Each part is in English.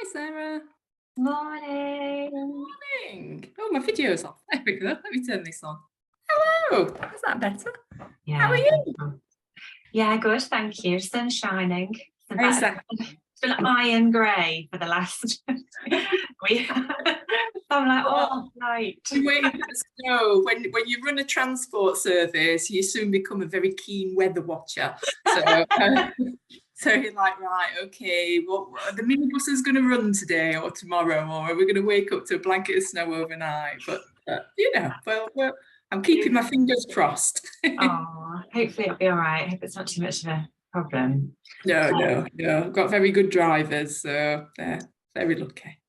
Hi, Sarah. Morning. Morning. Oh, my video's off. There we go. Let me turn this on. Hello. Is that better? How are Yeah, you? yeah, good, thank you. Sun's shining. Exactly. It's been iron grey for the last week. I'm like, oh, light. You wait for the snow. When you run a transport service, you soon become a very keen weather watcher. So you're like, right, okay, what the minibus is going to run today or tomorrow, or are we going to wake up to a blanket of snow overnight? But well, I'm keeping my fingers crossed. Oh, hopefully it'll be all right. I hope it's not too much of a problem. No. I've got very good drivers, so they're very lucky.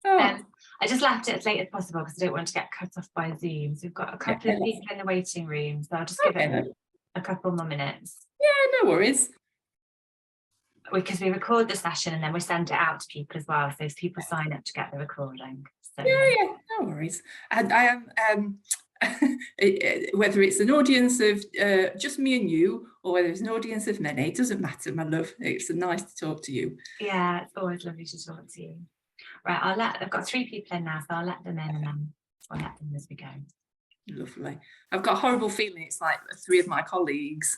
Oh, I just left it as late as possible because I don't want to get cut off by Zoom. So we've got a couple of people in the waiting room, so I'll just give it a couple more minutes. Yeah, no worries. Because we record the session and then we send it out to people as well. So people sign up to get the recording. So, yeah, no worries. And I am, whether it's an audience of just me and you, or whether it's an audience of many, it doesn't matter, my love. It's nice to talk to you. Yeah, it's always lovely to talk to you. Right, I've got 3 people in now, so I'll let them in and then I'll let them as we go. Lovely. I've got a horrible feeling it's like 3 of my colleagues.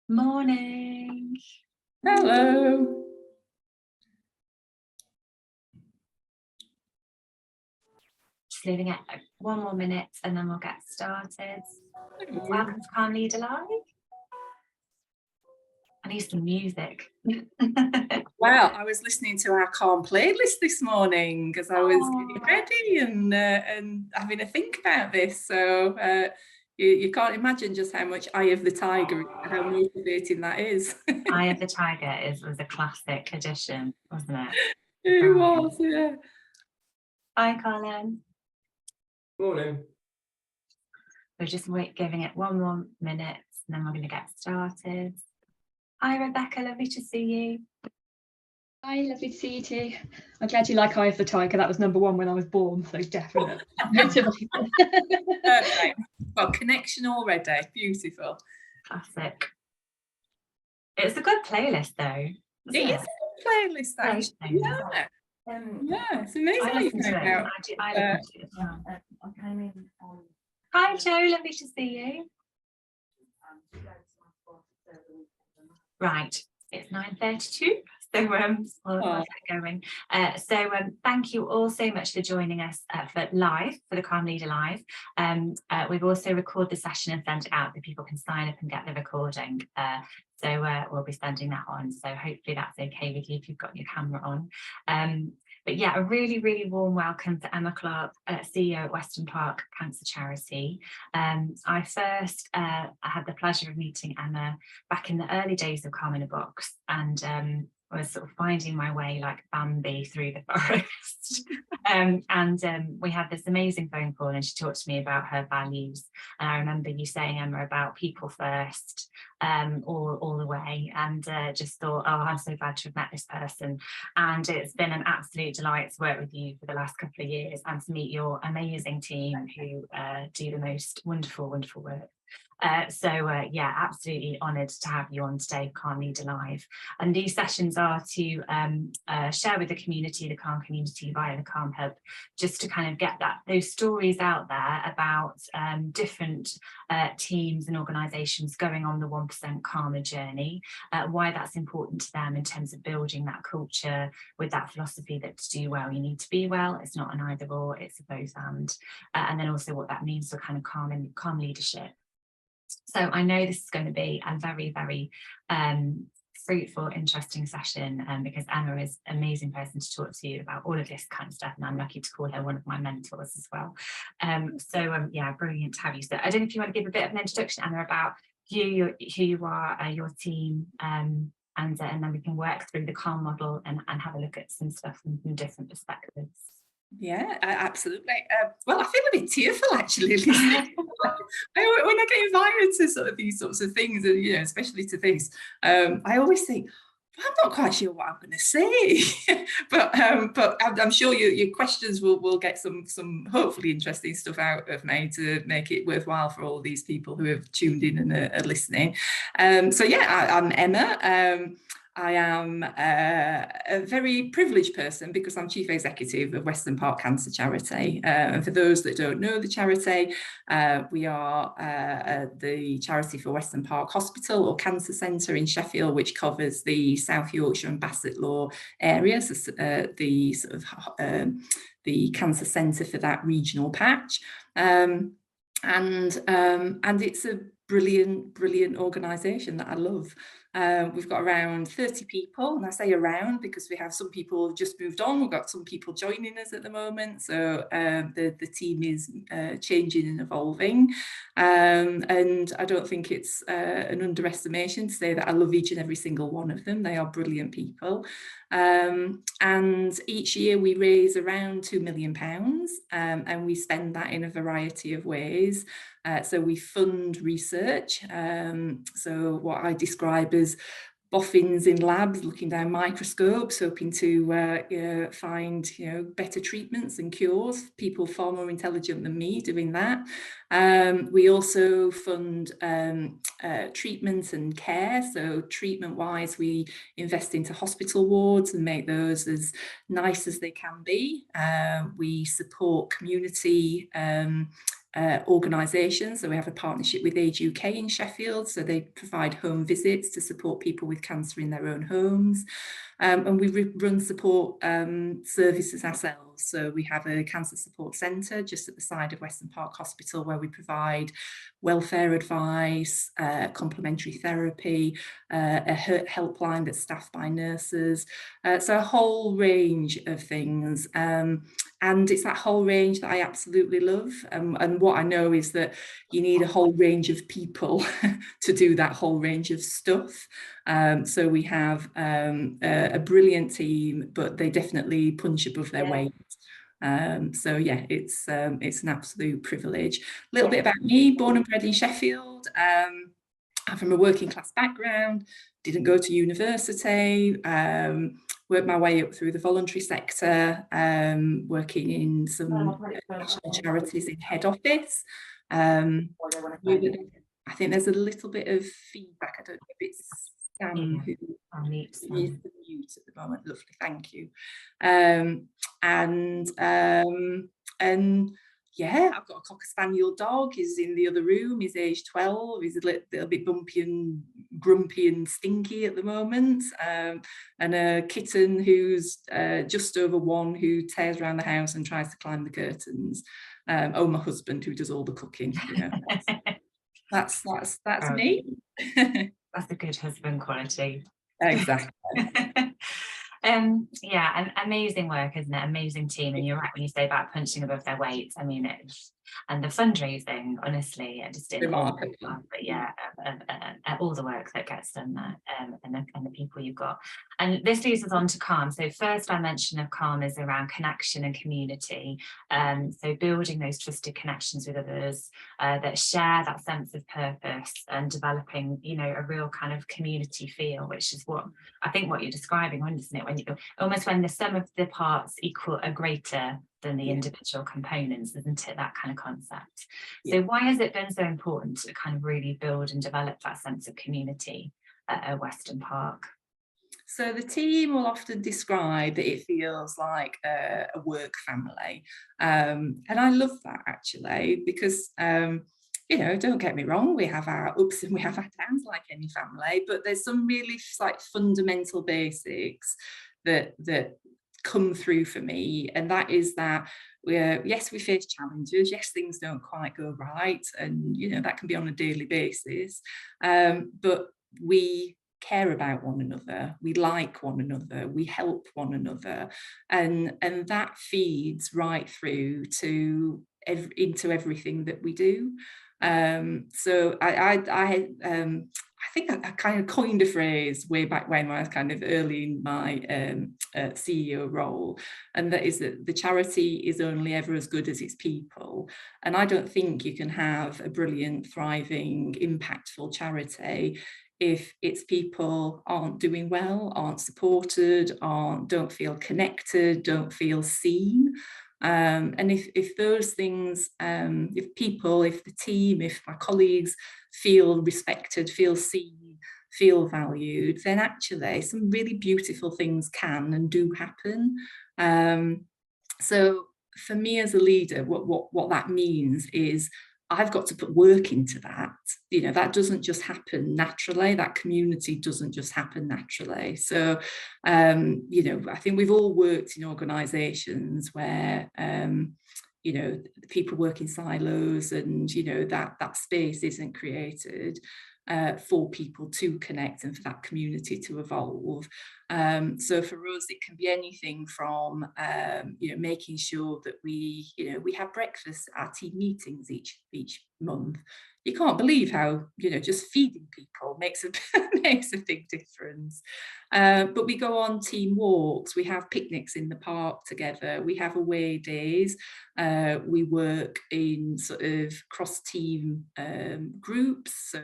Morning. Hello. Just leaving it 1 more minute and then we'll get started. Welcome to Calm Leader Live. I need some music. Well, I was listening to our Calm playlist this morning because I was getting ready and having a think about this. So you can't imagine just how much Eye of the Tiger, how motivating that is. Eye of the Tiger was a classic addition, wasn't it? It was, yeah. Hi, Colin. Morning. We're just giving it 1 more minute and then we're going to get started. Hi, Rebecca. Lovely to see you. Hi, lovely to see you too. I'm glad you like Eye of the Tiger. That was number 1 when I was born, so definitely. Perfect. Well, connection already. Beautiful. Classic. It's a good playlist, though. It is a good playlist, actually. Yeah. Yeah, it's amazing. I listen to it. I listen to it as well. I came in on... Hi, Joe. Lovely to see you. Right. It's 9:32. So we'll get going. Thank you all so much for joining us for the Calm Leader Live. We've also recorded the session and sent it out so people can sign up and get the recording. We'll be sending that on. So hopefully that's okay with you if you've got your camera on. But yeah, a really, really warm welcome to Emma Clarke, CEO at Weston Park Cancer Charity. I first had the pleasure of meeting Emma back in the early days of Calm in a Box, and was sort of finding my way like Bambi through the forest. We had this amazing phone call and she talked to me about her values. And I remember you saying, Emma, about people first all the way, and just thought, oh, I'm so glad to have met this person. And it's been an absolute delight to work with you for the last couple of years and to meet your amazing team who do the most wonderful, wonderful work. Yeah, absolutely honoured to have you on today, Calm Leader Live. And these sessions are to share with the community, the Calm community via the Calm Hub, just to kind of get those stories out there about different teams and organisations going on the 1% Calmer journey, why that's important to them in terms of building that culture with that philosophy that to do well, you need to be well. It's not an either or, it's a both and then also what that means for kind of calm leadership. So I know this is going to be a very, very fruitful, interesting session because Emma is an amazing person to talk to you about all of this kind of stuff, and I'm lucky to call her one of my mentors as well. Yeah, brilliant to have you. So I don't know if you want to give a bit of an introduction, Emma, about who you are, your team, and then we can work through the Calm model and have a look at some stuff from different perspectives. Yeah, absolutely. Well, I feel a bit tearful actually. When I get invited to sort of these sorts of things, and especially to this, I always think, I'm not quite sure what I'm going to say, but I'm sure your questions will get some hopefully interesting stuff out of me to make it worthwhile for all these people who have tuned in and are listening. So yeah, I'm Emma. I am a very privileged person because I'm Chief Executive of Weston Park Cancer Charity. And for those that don't know the charity, we are the charity for Weston Park Hospital or Cancer Centre in Sheffield, which covers the South Yorkshire and Bassetlaw areas, the sort of the cancer centre for that regional patch. And it's a brilliant organisation that I love. We've got around 30 people, and I say around because we have some people who've just moved on. We've got some people joining us at the moment, so the team is changing and evolving. And I don't think it's an underestimation to say that I love each and every single one of them. They are brilliant people. And each year we raise around £2 million, and we spend that in a variety of ways. So we fund research, so what I describe as boffins in labs looking down microscopes, hoping to find better treatments and cures. People far more intelligent than me doing that. We also fund treatment and care. So treatment-wise, we invest into hospital wards and make those as nice as they can be. We support community organisations. So we have a partnership with Age UK in Sheffield, so they provide home visits to support people with cancer in their own homes. And we run support services ourselves. So we have a cancer support centre just at the side of Weston Park Hospital where we provide welfare advice, complementary therapy, a helpline that's staffed by nurses. So a whole range of things. And it's that whole range that I absolutely love. And what I know is that you need a whole range of people to do that whole range of stuff. So we have a brilliant team, but they definitely punch above their weight. So yeah, it's an absolute privilege. A little bit about me, born and bred in Sheffield. I'm from a working class background, didn't go to university, worked my way up through the voluntary sector, working in some national charities in head office. I think there's a little bit of feedback. I don't know if it's Sam who is the mute at the moment. Lovely, thank you. And yeah, I've got a Cocker Spaniel dog. He's in the other room. He's age 12. He's a little bit bumpy and grumpy and stinky at the moment. And a kitten who's just over 1 who tears around the house and tries to climb the curtains. My husband who does all the cooking. That's me. That's a good husband quality. Exactly. Yeah, and amazing work, isn't it? Amazing team. And you're right when you say about punching above their weight. I mean, and the fundraising, honestly, just in all, but yeah, all the work that gets done there, and the people you've got. And this leads us on to Calm. So first dimension of Calm is around connection and community. So building those trusted connections with others that share that sense of purpose and developing, a real kind of community feel, which is what I think what you're describing, isn't it? When the sum of the parts are greater than the individual components, isn't it? That kind of concept. So why has it been so important to kind of really build and develop that sense of community at Weston Park? So the team will often describe that it feels like a work family. And I love that actually, because don't get me wrong, we have our ups and we have our downs like any family, but there's some really like fundamental basics that come through for me, and that is that yes, we face challenges, yes, things don't quite go right, and that can be on a daily basis, but we care about one another, we like one another, we help one another, and that feeds right through to into everything that we do. So I think I kind of coined a phrase way back when I was kind of early in my CEO role, and that is that the charity is only ever as good as its people. And I don't think you can have a brilliant, thriving, impactful charity if its people aren't doing well, aren't supported, don't feel connected, don't feel seen. And if those things, if people, if the team, if my colleagues feel respected, feel seen, feel valued, then actually some really beautiful things can and do happen. So for me as a leader, what that means is I've got to put work into that. That doesn't just happen naturally. That community doesn't just happen naturally. So, I think we've all worked in organisations where, people work in silos, and that space isn't created for people to connect and for that community to evolve. So for us, it can be anything from making sure that we have breakfast at our team meetings each month. You can't believe how just feeding people makes a makes a big difference. But we go on team walks, we have picnics in the park together, we have away days, we work in sort of cross-team groups, so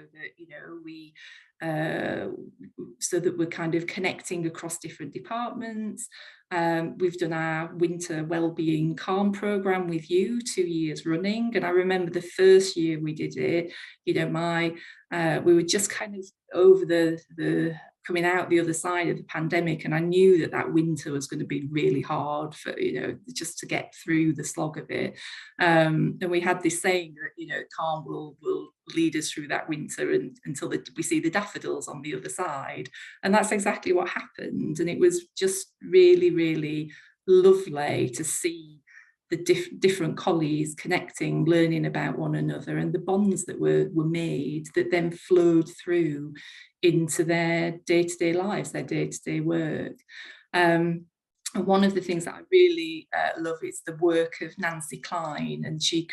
that we're kind of connecting across different departments. We've done our winter wellbeing calm program with you 2 years running, and I remember the first year we did it, we were just kind of over the coming out the other side of the pandemic, and I knew that winter was going to be really hard for just to get through the slog of it. And we had this saying that calm will lead us through that winter until we see the daffodils on the other side, and that's exactly what happened. And it was just really, really lovely to see the different colleagues connecting, learning about one another, and the bonds that were made that then flowed through into their day-to-day lives, their day-to-day work. And one of the things that I really love is the work of Nancy Klein, and she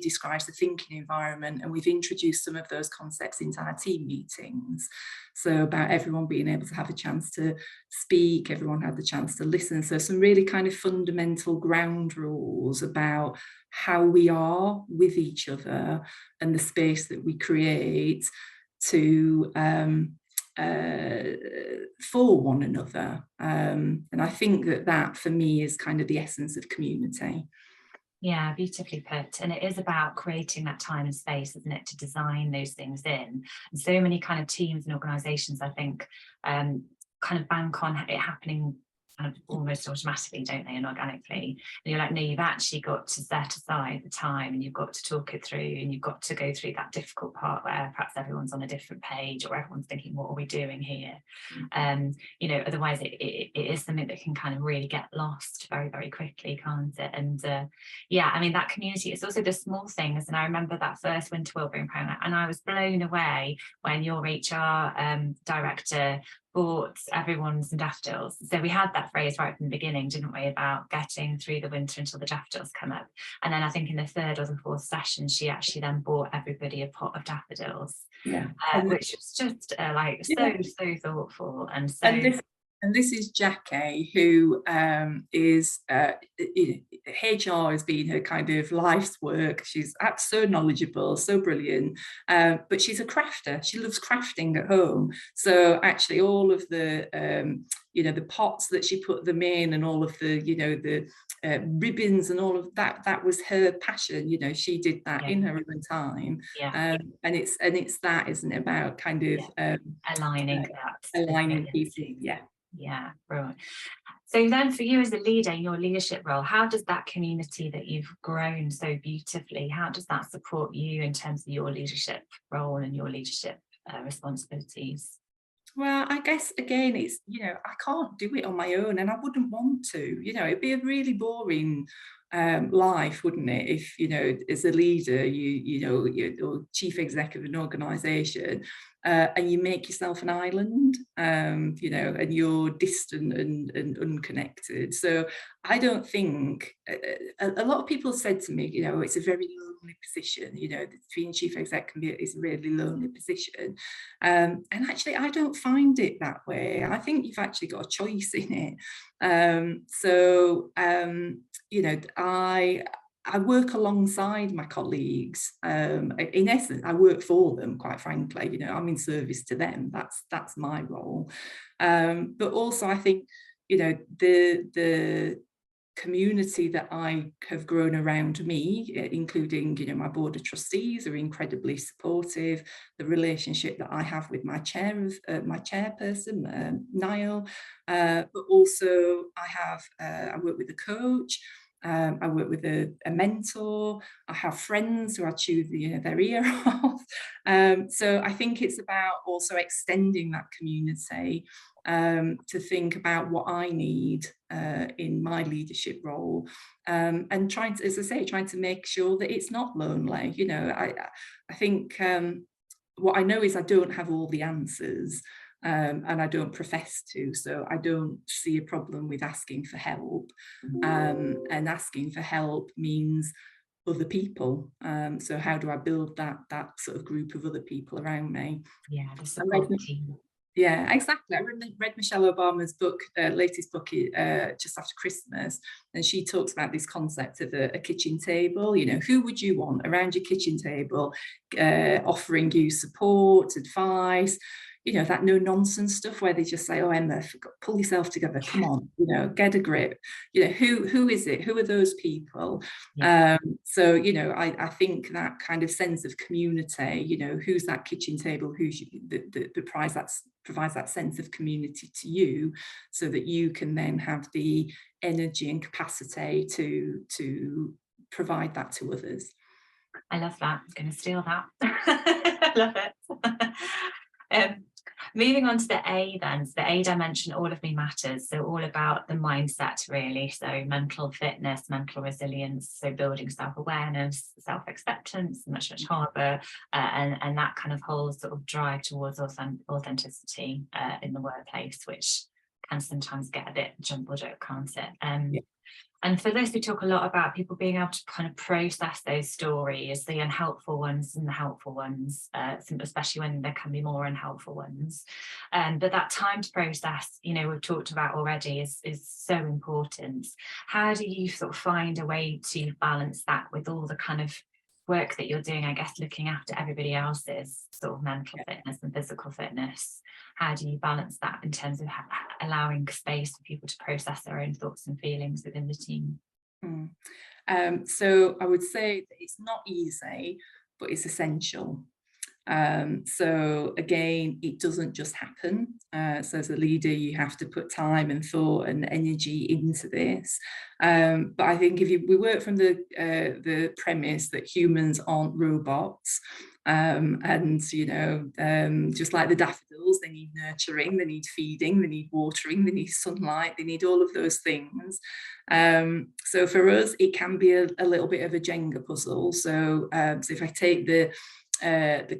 describes the thinking environment, and we've introduced some of those concepts into our team meetings. So about everyone being able to have a chance to speak, everyone had the chance to listen. So some really kind of fundamental ground rules about how we are with each other and the space that we create to for one another. And I think that for me is kind of the essence of community. Yeah, beautifully put. And it is about creating that time and space, isn't it, to design those things in. And so many kind of teams and organisations, I think, kind of bank on it happening kind of almost automatically, don't they, and organically. And you're like, no, you've actually got to set aside the time, and you've got to talk it through, and you've got to go through that difficult part where perhaps everyone's on a different page, or everyone's thinking, what are we doing here? Otherwise it is something that can kind of really get lost very, very quickly, can't it? And that community, it's also the small things. And I remember that first winter wellbeing program, and I was blown away when your HR director bought everyone some daffodils. So we had that phrase right from the beginning, didn't we, about getting through the winter until the daffodils come up. And then I think in the third or the fourth session, she actually then bought everybody a pot of daffodils, which was just so thoughtful. And so. And this is Jackie, who is HR has been her kind of life's work. She's so knowledgeable, so brilliant, but she's a crafter. She loves crafting at home. So actually, all of the the pots that she put them in, and all of the ribbons and all of that was her passion. She did that in her own time. And it's that, isn't it, about kind of aligning people. Yeah, brilliant. So then for you as a leader in your leadership role, how does that community that you've grown so beautifully, how does that support you in terms of your leadership role and your leadership responsibilities? Well, I guess, again, it's, I can't do it on my own, and I wouldn't want to. It'd be a really boring life, wouldn't it? If, you know, as a leader, you're chief exec of an organisation, and you make yourself an island, you know, and you're distant and unconnected. So I don't think, a lot of people said to me, you know, it's a very lonely position, you know, being chief exec is a really lonely position. And actually, I don't find it that way. I think you've actually got a choice in it. You know, I work alongside my colleagues. In essence, I work for them, quite frankly. You know, I'm in service to them. That's my role. But also, I think, you know, the community that I have grown around me, including, you know, my board of trustees are incredibly supportive. The relationship that I have with my chairperson, Niall, but also I work with a coach. I work with a mentor. I have friends who I chew their ear off. So I think it's about also extending that community to think about what I need in my leadership role, and trying to, as I say, trying to make sure that it's not lonely. You know, I think what I know is I don't have all the answers. And I don't profess to, so I don't see a problem with asking for help. And asking for help means other people. So how do I build that sort of group of other people around me? Yeah, the support team. Yeah, exactly. I read Michelle Obama's book, latest book, just after Christmas, and she talks about this concept of a kitchen table. You know, who would you want around your kitchen table, offering you support, advice? You know, that no nonsense stuff where they just say, "Oh, Emma, pull yourself together. Come on, you know, get a grip." You know, who is it? Who are those people? Yeah. So, you know, I think that kind of sense of community. You know, who's that kitchen table? Who's the prize provides that sense of community to you, so that you can then have the energy and capacity to provide that to others. I love that. I'm going to steal that. I love it. Moving on to the A then. So the A dimension, all of me matters. So all about the mindset, really. So mental fitness, mental resilience, so building self-awareness, self-acceptance, much harder, and that kind of whole sort of drive towards authenticity in the workplace, which can sometimes get a bit jumbled up, can't it? Yeah. And for this, we talk a lot about people being able to kind of process those stories, the unhelpful ones and the helpful ones, especially when there can be more unhelpful ones. But that time to process, you know, we've talked about already is so important. How do you sort of find a way to balance that with all the kind of work that you're doing, I guess, looking after everybody else's sort of mental fitness and physical fitness? How do you balance that in terms of allowing space for people to process their own thoughts and feelings within the team? So I would say that it's not easy, but it's essential. So again, it doesn't just happen. So as a leader, you have to put time and thought and energy into this. But I think if we work from the premise that humans aren't robots, and you know, just like the daffodils, they need nurturing, they need feeding, they need watering, they need sunlight, they need all of those things. So for us, it can be a little bit of a Jenga puzzle. So if I take the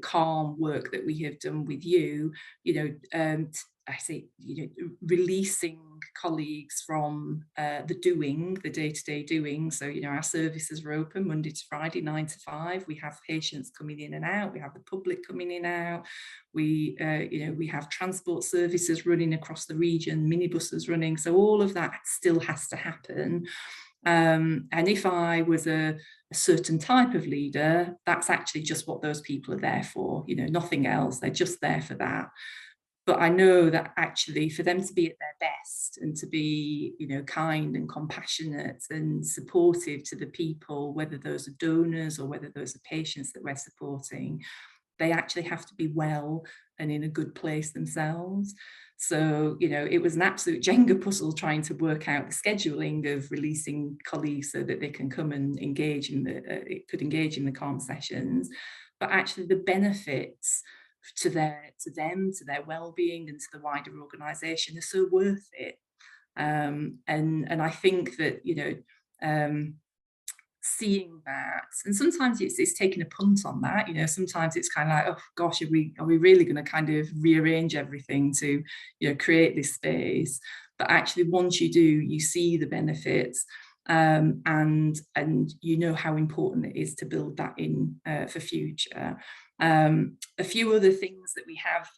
calm work that we have done with you, you know, I say, you know, releasing colleagues from the day-to-day doing. So, you know, our services are open Monday to Friday, 9 to 5. We have patients coming in and out. We have the public coming in and out. We, you know, we have transport services running across the region, minibuses running. So all of that still has to happen. And if I was a certain type of leader, that's actually just what those people are there for, you know, nothing else. They're just there for that. But I know that actually for them to be at their best and to be, you know, kind and compassionate and supportive to the people, whether those are donors or whether those are patients that we're supporting, they actually have to be well and in a good place themselves. So, you know, it was an absolute Jenga puzzle trying to work out the scheduling of releasing colleagues so that they can come and engage in the calm sessions. But actually the benefits to them, to their well-being and to the wider organisation are so worth it. And I think that, you know, seeing that, and sometimes it's taking a punt on that, you know, sometimes it's kind of like, oh gosh, are we really going to kind of rearrange everything to, you know, create this space? But actually, once you do, you see the benefits, and you know how important it is to build that in for future. A few other things that we have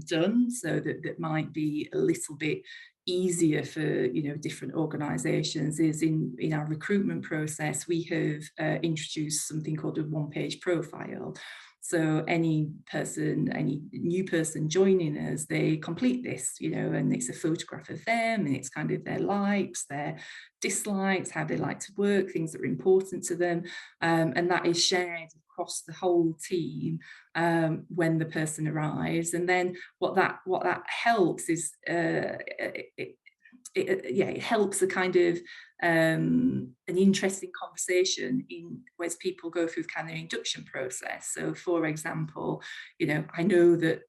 done, so that might be a little bit easier for, you know, different organizations, is in our recruitment process we have introduced something called a one-page profile. So any new person joining us, they complete this, you know, and it's a photograph of them, and it's kind of their likes, their dislikes, how they like to work, things that are important to them, and that is shared across the whole team when the person arrives. And then what that helps is it helps a kind of an interesting conversation as people go through kind of induction process. So for example, you know, I know that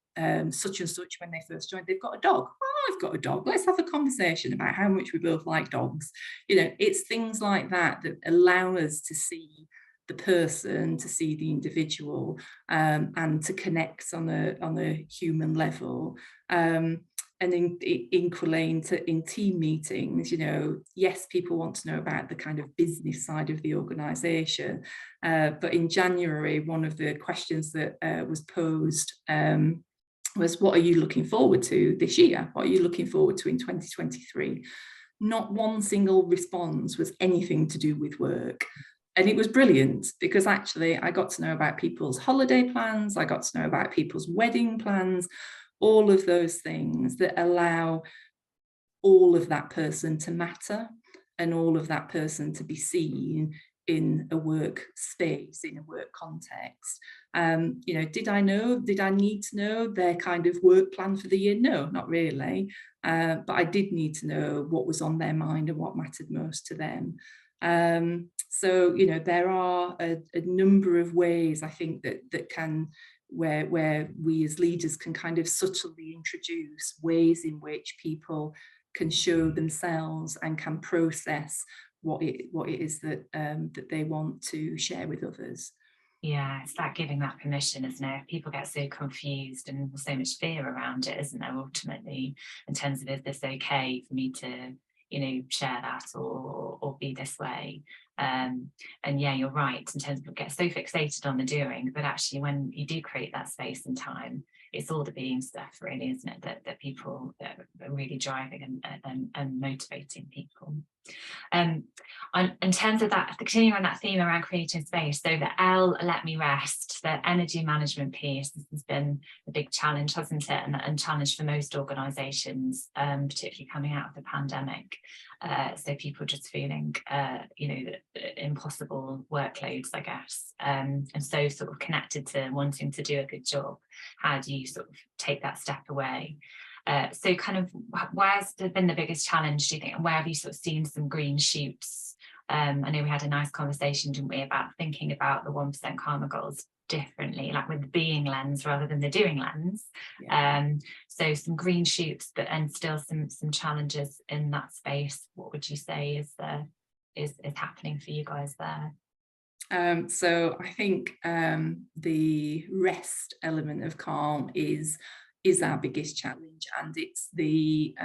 such and such, when they first joined, they've got a dog. Oh, I've got a dog. Let's have a conversation about how much we both like dogs. You know, it's things like that that allow us to see the person, to see the individual, and to connect on a human level. And equally in team meetings, you know, yes, people want to know about the kind of business side of the organisation, but in January, one of the questions that was posed was, what are you looking forward to this year? What are you looking forward to in 2023? Not one single response was anything to do with work. And it was brilliant, because actually I got to know about people's holiday plans, I got to know about people's wedding plans, all of those things that allow all of that person to matter and all of that person to be seen in a work space, in a work context. You know, did I need to know their kind of work plan for the year? No, not really. But I did need to know what was on their mind and what mattered most to them. So, you know, there are a number of ways I think that can, where we as leaders can kind of subtly introduce ways in which people can show themselves and can process what it is that that they want to share with others. Yeah, it's that giving that permission, isn't it? People get so confused and there's so much fear around it, isn't there, ultimately, in terms of, is this okay for me to, you know, share that or be this way? And yeah, you're right, in terms of people get so fixated on the doing, but actually when you do create that space and time, it's all the being stuff, really, isn't it, that people that are really driving and motivating people. In terms of that, continuing on that theme around creating space, so the L, let me rest, the energy management piece, this has been a big challenge, hasn't it, and challenge for most organisations, particularly coming out of the pandemic. So people just feeling, you know, impossible workloads, I guess, and so sort of connected to wanting to do a good job. How do you sort of take that step away? So kind of, where's been the biggest challenge, do you think, and where have you sort of seen some green shoots? I know we had a nice conversation, didn't we, about thinking about the 1% Karma goals differently, like with the being lens rather than the doing lens. Yeah. So some green shoots, but and still some challenges in that space. What would you say is happening for you guys there? So I think the rest element of Calm is our biggest challenge, and it's the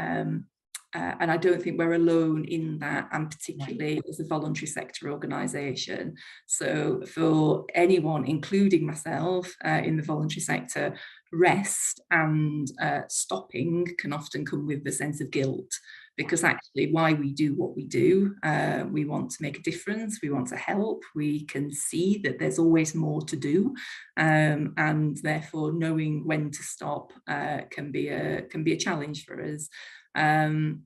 and I don't think we're alone in that, and particularly as a voluntary sector organisation. So for anyone, including myself, in the voluntary sector, rest and stopping can often come with the sense of guilt, because actually why we do what we do, we want to make a difference, we want to help, we can see that there's always more to do, and therefore knowing when to stop can be a challenge for us. And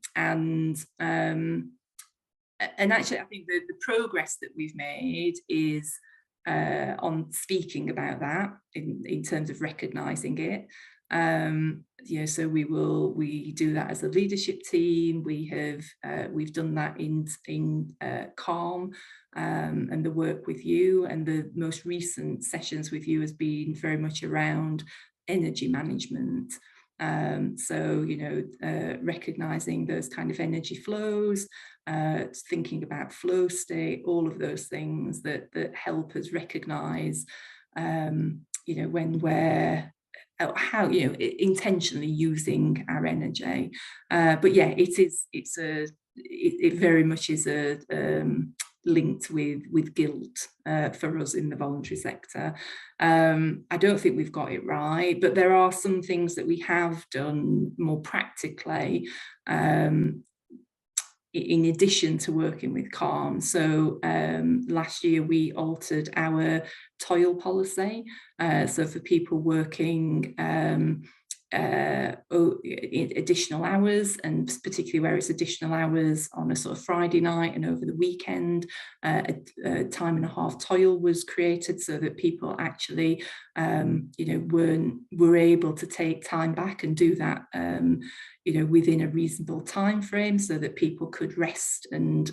actually I think the progress that we've made is on speaking about that in terms of recognizing it. You know, so we do that as a leadership team. We've done that in Calm, and the work with you, and the most recent sessions with you has been very much around energy management. So, you know, recognizing those kind of energy flows, thinking about flow state, all of those things that help us recognise, when we're how intentionally using our energy. But yeah, it very much is linked with guilt for us in the voluntary sector. I don't think we've got it right, but there are some things that we have done more practically in addition to working with Calm. So last year we altered our toil policy. So for people working additional hours, and particularly where it's additional hours on a sort of Friday night and over the weekend, a time and a half toil was created so that people actually were able to take time back and do that within a reasonable time frame, so that people could rest and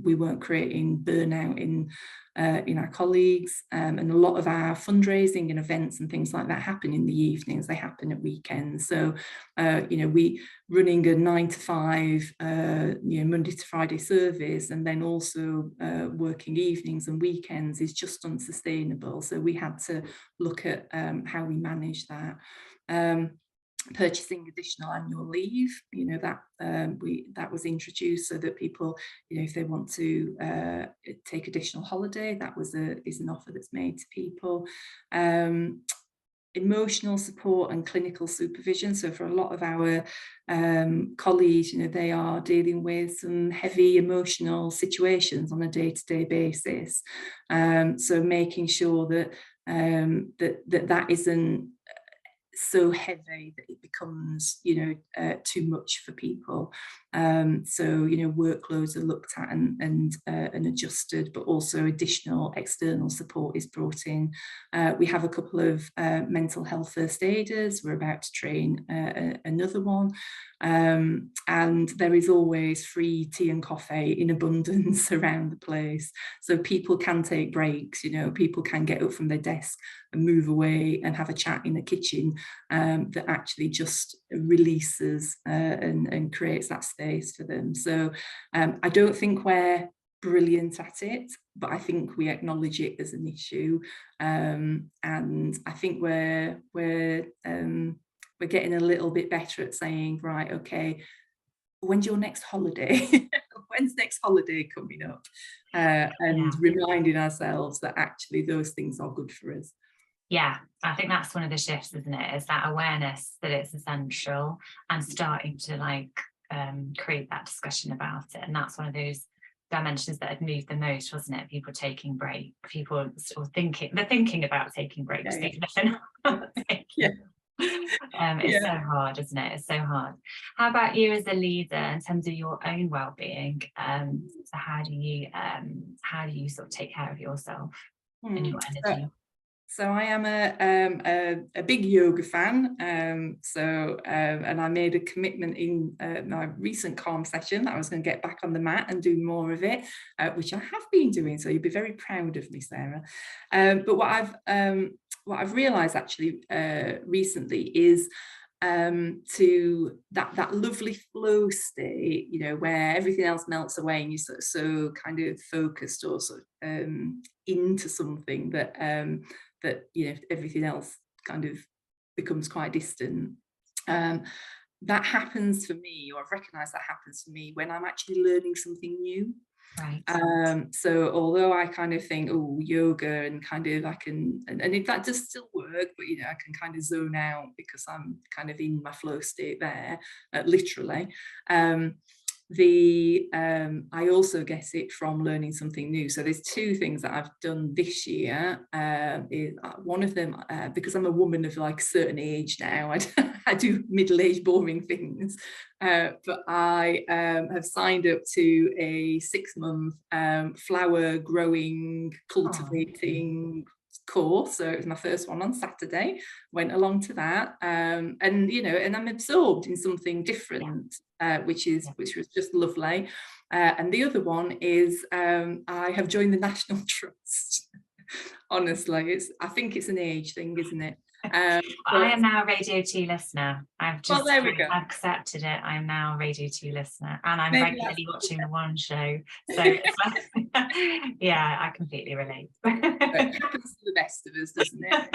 we weren't creating burnout in our colleagues. And a lot of our fundraising and events and things like that happen in the evenings, they happen at weekends. So we running a 9 to 5 Monday to Friday service and then also working evenings and weekends is just unsustainable. So we had to look at how we manage that. Purchasing additional annual leave, that was introduced so that people, if they want to take additional holiday, that is an offer that's made to people. Emotional support and clinical supervision. So for a lot of our colleagues, they are dealing with some heavy emotional situations on a day-to-day basis. So making sure that that isn't so heavy that it becomes too much for people. So workloads are looked at and adjusted, but also additional external support is brought in. We have a couple of mental health first aiders. We're about to train another one, and there is always free tea and coffee in abundance around the place, so people can take breaks. People can get up from their desk and move away and have a chat in the kitchen that actually just releases and creates that space for them. So I don't think we're brilliant at it, but I think we acknowledge it as an issue, and I think we're getting a little bit better at saying, right, okay, when's your next holiday? When's next holiday coming up? And reminding ourselves that actually those things are good for us. Yeah, I think that's one of the shifts, isn't it? Is that awareness that it's essential and starting to create that discussion about it. And that's one of those dimensions that had moved the most, wasn't it? People taking breaks, people sort of thinking about taking breaks. It's so hard, isn't it? It's so hard. How about you as a leader in terms of your own well-being? So how do you sort of take care of yourself and your energy? So I am a big yoga fan, and I made a commitment in my recent Calm session that I was going to get back on the mat and do more of it, which I have been doing. So you'll be very proud of me, Sarah. But what I've realised actually recently is to that lovely flow state, where everything else melts away and you're so kind of focused or sort of into something that everything else kind of becomes quite distant. That happens for me, or I've recognised that happens for me when I'm actually learning something new. Right. So although I kind of think, oh, yoga, and kind of I can, and if that does still work, but I can kind of zone out because I'm kind of in my flow state there, literally. I also get it from learning something new. So there's two things that I've done this year. One of them, because I'm a woman of like a certain age now, I do middle-aged boring things, but I have signed up to a 6-month flower growing, cultivating course. So it was my first one on Saturday, went along to that, and I'm absorbed in something different, which was just lovely. And the other one is I have joined the National Trust. Honestly, I think it's an age thing, isn't it? I am now a Radio 2 listener. I've just there we go. accepted it. I'm now a Radio 2 listener, and I'm Maybe regularly watching the One Show. So yeah, I completely relate. It happens to the best of us, doesn't it?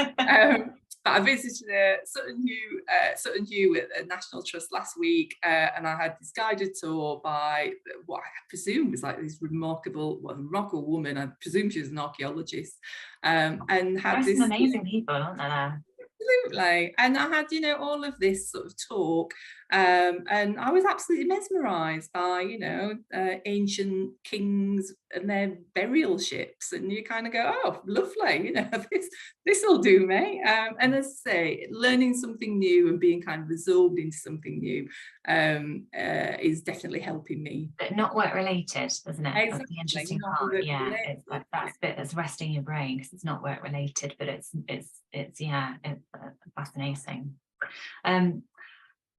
But I visited Sutton Hoo at the National Trust last week, and I had this guided tour by what I presume was like this remarkable woman. I presume she was an archaeologist, and had There's some amazing people, aren't there? Absolutely. And I had, all of this sort of talk, and I was absolutely mesmerised by, ancient kings and their burial ships, and you kind of go, oh, lovely, this will do me. And as I say, learning something new and being kind of absorbed into something new is definitely helping me. But not work related, isn't it? Exactly. That's the interesting part. Yeah, that's the bit that's resting your brain, because it's not work related, but it's fascinating.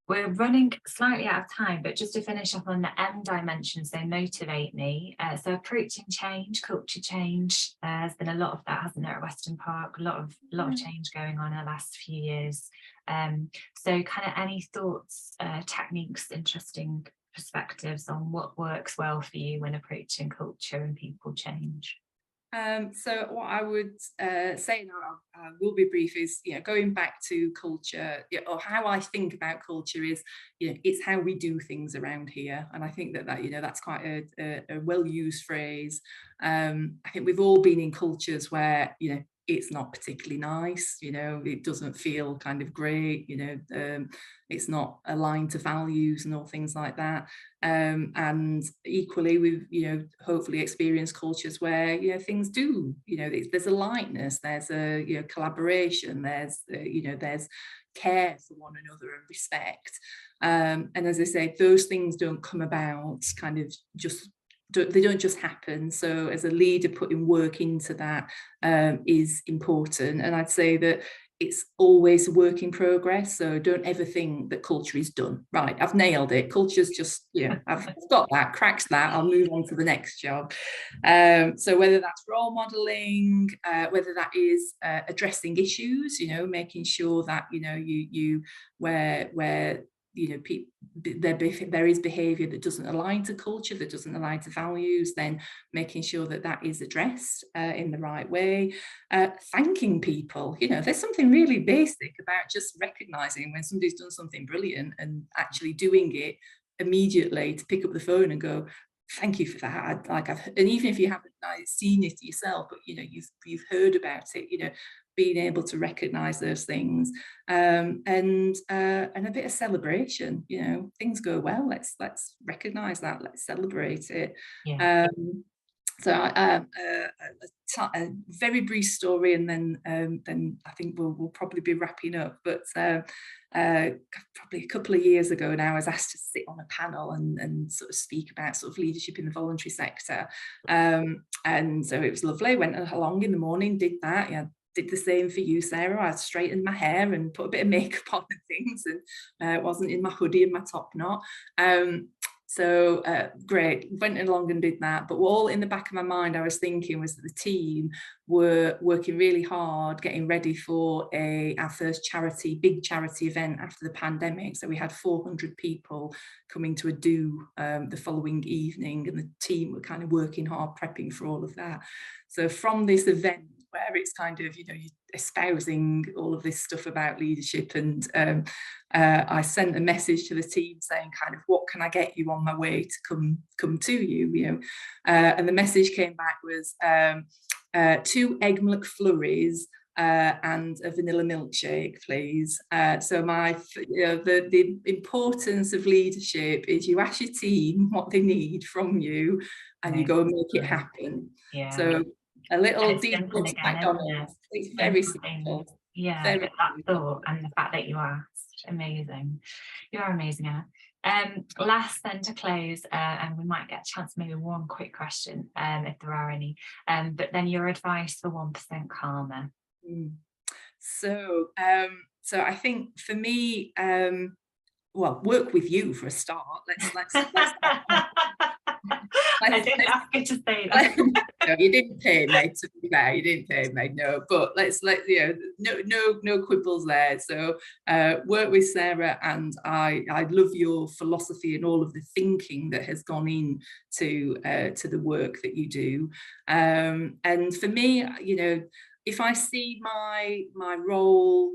We're running slightly out of time, but just to finish up on the M dimension, so motivate me. So approaching change, culture change. There's been a lot of that, hasn't there, at Weston Park? A lot of change going on in the last few years. So kind of any thoughts, techniques, interesting perspectives on what works well for you when approaching culture and people change? So what I would say, and I will be brief, is going back to culture, or how I think about culture is, it's how we do things around here, and I think that that's quite a well-used phrase. I think we've all been in cultures where it's not particularly nice, it doesn't feel kind of great, it's not aligned to values and all things like that. And equally, we've hopefully experienced cultures where things do, there's a lightness, there's a collaboration, there's care for one another and respect. And as I say, those things don't come about kind of they don't just happen. So as a leader, putting work into that is important. And I'd say that it's always a work in progress. So don't ever think that culture is done. Right, I've nailed it. Culture's just, I've got that, cracked that, I'll move on to the next job. So whether that's role modeling, whether that is addressing issues, making sure that, where there is behaviour that doesn't align to culture, that doesn't align to values, then making sure that is addressed in the right way. Thanking people, there's something really basic about just recognising when somebody's done something brilliant and actually doing it immediately, to pick up the phone and go, thank you for that. And even if you haven't seen it yourself, but you've heard about it, being able to recognise those things, and a bit of celebration. Things go well. Let's recognise that. Let's celebrate it. Yeah. So a very brief story, and then I think we'll probably be wrapping up. But probably a couple of years ago now, I was asked to sit on a panel and sort of speak about sort of leadership in the voluntary sector. And so it was lovely. Went along in the morning, did that. Did the same for you, Sarah. I straightened my hair and put a bit of makeup on and things, and wasn't in my hoodie and my top knot. So great, went along and did that. But all in the back of my mind, I was thinking was that the team were working really hard, getting ready for our first big charity event after the pandemic. So we had 400 people coming to a do the following evening, and the team were kind of working hard, prepping for all of that. So from this event, where it's kind of, you're espousing all of this stuff about leadership, and I sent a message to the team saying kind of, what can I get you on my way to come to you, and the message came back was 2 egg McFlurries and a vanilla milkshake, please. So the importance of leadership is you ask your team what they need from you, and you go and make it happen. Yeah. So a little deep McDonald's. It's very simple. Yeah, very but that thought and the fact that you asked, amazing. You are amazing, Emma. Last then to close, and we might get a chance, maybe one quick question, if there are any. But then your advice for 1% Karma. So I think for me, work with you for a start. Let's I didn't ask you to say that. No, you didn't pay me, to be fair, you didn't pay me, no, but no quibbles there. So work with Sarah, and I love your philosophy and all of the thinking that has gone in to the work that you do. And for me, if I see my role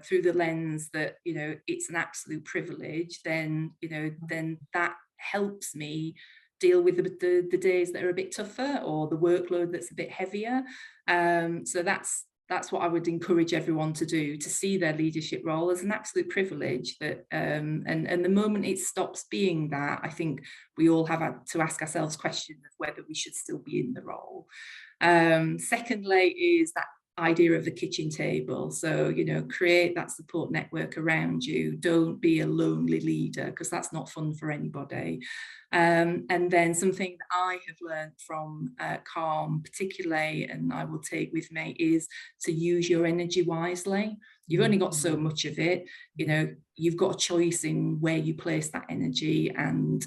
through the lens that it's an absolute privilege, then then that helps me deal with the days that are a bit tougher, or the workload that's a bit heavier. So that's what I would encourage everyone to do, to see their leadership role as an absolute privilege. That and the moment it stops being that, I think we all have to ask ourselves questions of whether we should still be in the role. Secondly is that idea of the kitchen table. So create that support network around you. Don't be a lonely leader, because that's not fun for anybody. And then something that I have learned from Calm particularly, and I will take with me, is to use your energy wisely. You've only got so much of it. You've got a choice in where you place that energy and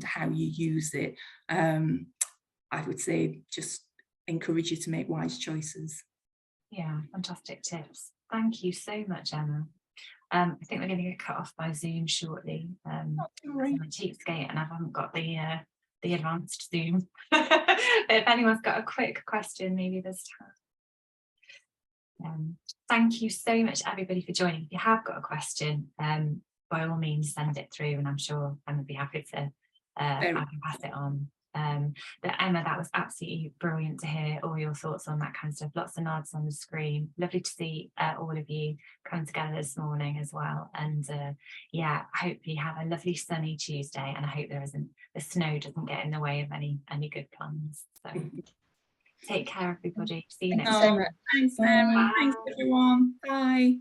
how you use it. I would say just encourage you to make wise choices. Yeah, fantastic tips. Thank you so much, Emma. I think we're going to get cut off by Zoom shortly. I'm a cheapskate and I haven't got the advanced Zoom. But if anyone's got a quick question, maybe this time. Thank you so much, everybody, for joining. If you have got a question, by all means, send it through, and I'm sure Emma would be happy to I can pass it on. But Emma, that was absolutely brilliant to hear all your thoughts on that kind of stuff. Lots of nods on the screen. Lovely to see all of you come together this morning as well. And yeah, I hope you have a lovely sunny Tuesday, and I hope the snow doesn't get in the way of any good plans. So take care, everybody. See you next time. Thanks, Sarah. Thanks, everyone. Bye.